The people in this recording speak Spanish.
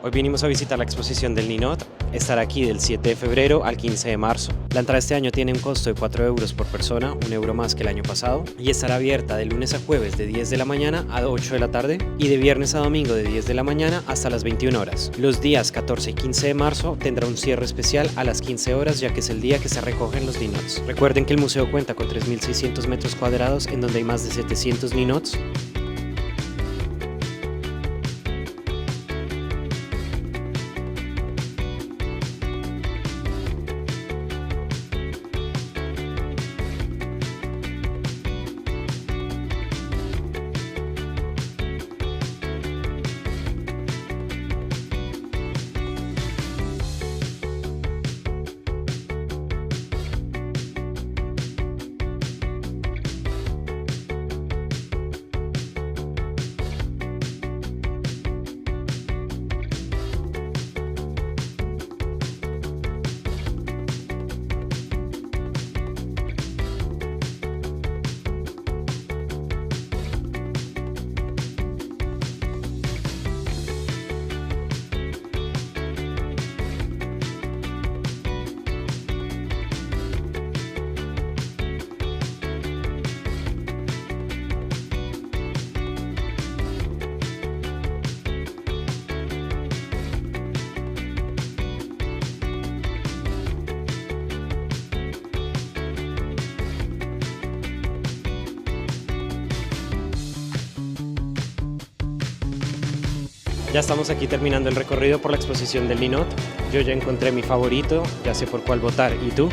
Hoy vinimos a visitar la exposición del Ninot. Estará aquí del 7 de febrero al 15 de marzo. La entrada este año tiene un costo de 4 euros por persona, 1 euro más que el año pasado, y estará abierta de lunes a jueves de 10 de la mañana a 8 de la tarde y de viernes a domingo de 10 de la mañana hasta las 21 horas. Los días 14 y 15 de marzo tendrá un cierre especial a las 15 horas, ya que es el día que se recogen los Ninots. Recuerden que el museo cuenta con 3.600 metros cuadrados en donde hay más de 700 Ninots. Ya estamos aquí terminando el recorrido por la exposición del Ninot. Yo ya encontré mi favorito, ya sé por cuál votar. ¿Y tú?